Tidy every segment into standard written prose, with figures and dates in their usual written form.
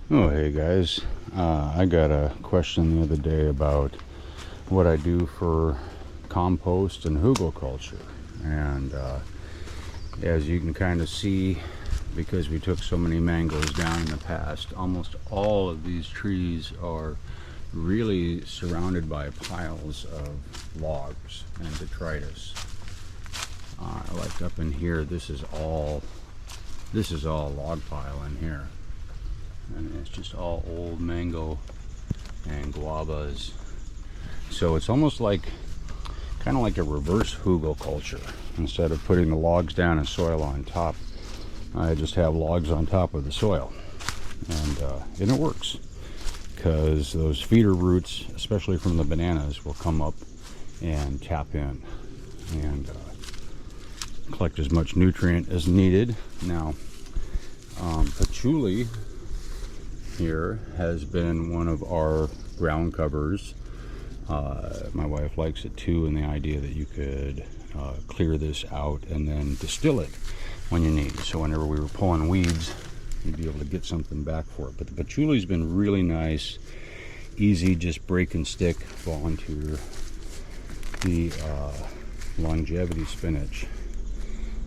Oh, hey guys. I got a question the other day about what I do for compost and hugelkultur. And as you can kind of see, because we took so many mangoes down in the past, almost all of these trees are really surrounded by piles of logs and detritus. Like up in here, this is all log pile in here. And it's just all old mango and guavas. So it's almost like kind of like a reverse hugelkultur. Instead of putting the logs down and soil on top, I just have logs on top of the soil, and it works because those feeder roots, especially from the bananas, will come up and tap in and collect as much nutrient as needed. Now, patchouli here has been one of our ground covers. My wife likes it too, and the idea that you could clear this out and then distill it when you need. So whenever we were pulling weeds, you'd be able to get something back for it. But the patchouli's been really nice, easy, just break and stick volunteer. The longevity spinach,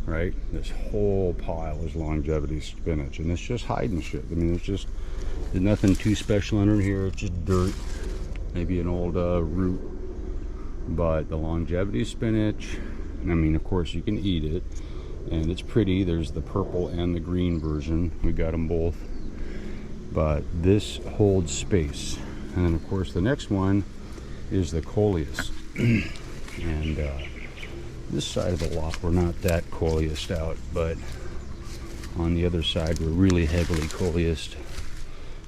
right? This whole pile is longevity spinach, and it's just hiding shit. I mean, there's nothing too special under here. It's just dirt, maybe an old root. But the longevity spinach, I mean, of course you can eat it, and it's pretty. There's the purple and the green version. We got them both. But this holds space. And then of course the next one is the coleus. And this side of the lot we're not that coleused out, but on the other side we're really heavily coleused.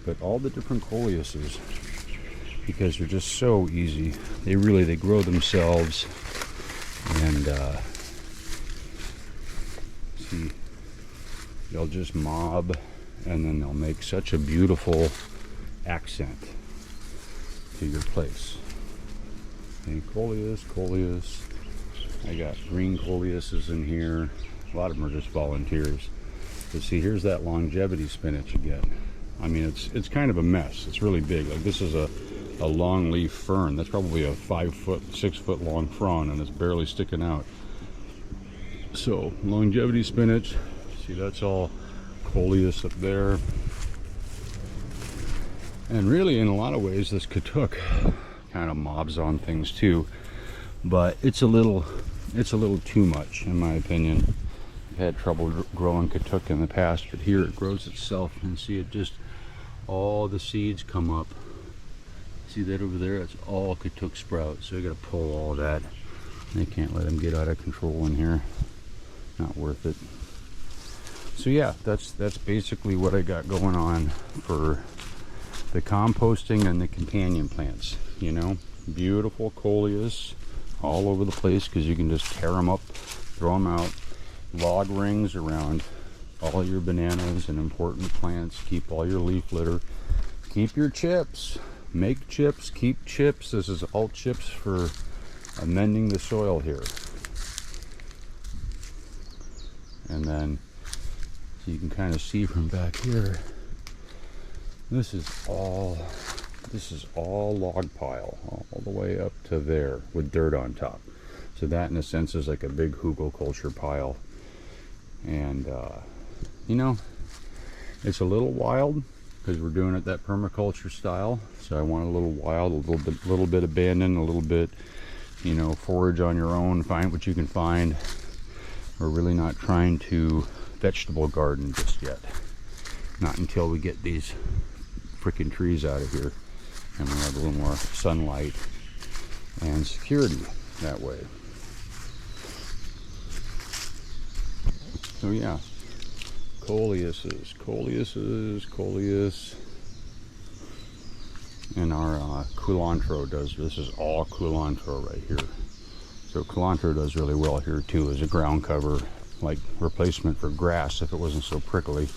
But all the different coleuses, because they're just so easy, they grow themselves. And see, they'll just mob, and then they'll make such a beautiful accent to your place. And coleus. I got green coleuses in here. A lot of them are just volunteers. But see, here's that longevity spinach again. I mean, it's kind of a mess. It's really big. Like, this is a long leaf fern. That's probably a 5 foot, 6 foot long frond, and it's barely sticking out. So longevity spinach. See, that's all coleus up there. And really, in a lot of ways, this katuk kind of mobs on things too. But it's a little too much, in my opinion. I've had trouble growing katuk in the past, but here it grows itself. And see, it just, all the seeds come up. See that over there? It's all katuk sprouts. So I gotta pull all that. They can't let them get out of control in here. Not worth it. So yeah, that's basically what I got going on for the composting and the companion plants. You know, beautiful coleus all over the place, because you can just tear them up, throw them out. Log rings around all your bananas and important plants. Keep all your leaf litter. Keep your chips. Make chips, keep chips. This is all chips for amending the soil here. And then, so you can kind of see from back here, this is all log pile, all the way up to there with dirt on top. So that, in a sense, is like a big hugelkultur pile. And you know, it's a little wild because we're doing it that permaculture style. So I want a little wild, a little bit abandoned, a little bit, you know, forage on your own, find what you can find. We're really not trying to vegetable garden just yet. Not until we get these freaking trees out of here and we have a little more sunlight and security that way. So yeah, coleus. And our culantro does, this is all culantro right here. So culantro does really well here too as a ground cover, like replacement for grass if it wasn't so prickly.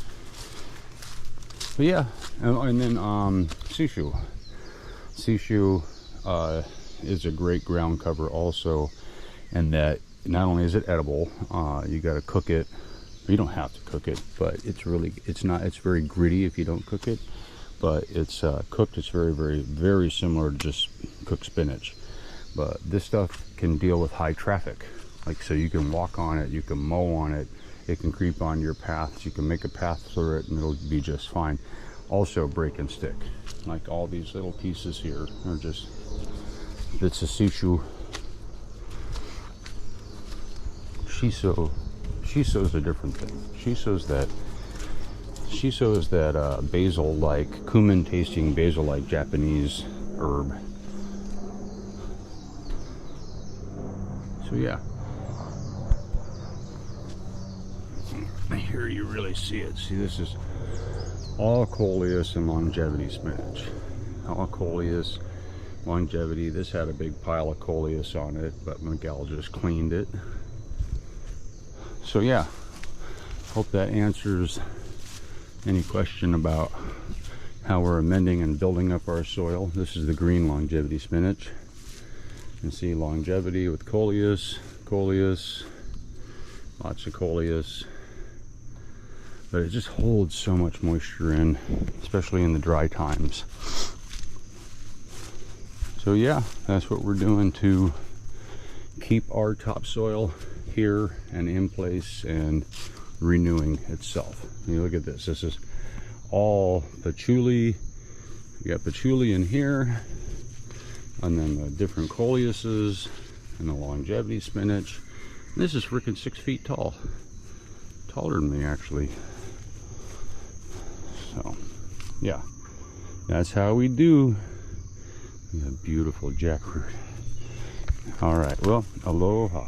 But yeah, and then sishu. Sishu is a great ground cover also, and that not only is it edible, you got to cook it. You don't have to cook it, but it's very gritty if you don't cook it. but it's cooked. It's very, very, very similar to just cooked spinach. But this stuff can deal with high traffic. Like, so you can walk on it, you can mow on it, it can creep on your paths, you can make a path through it, and it'll be just fine. Also break and stick. Like all these little pieces here are just bits of sisu. Shiso is a different thing. Shiso is that basil-like, cumin-tasting basil-like Japanese herb. So yeah. Here you really see it. See, this is all coleus and longevity spinach. All coleus, longevity. This had a big pile of coleus on it, but Miguel just cleaned it. So yeah, hope that answers any question about how we're amending and building up our soil. This is the green longevity spinach. You can see longevity with coleus, lots of coleus. But it just holds so much moisture in, especially in the dry times. So yeah, that's what we're doing to keep our topsoil here and in place and renewing itself. You look at this. This is all patchouli. You got patchouli in here, and then the different coleuses and the longevity spinach. And this is freaking 6 feet tall. Taller than me, actually. So, yeah, that's how we do. A beautiful jackfruit. All right, well, aloha.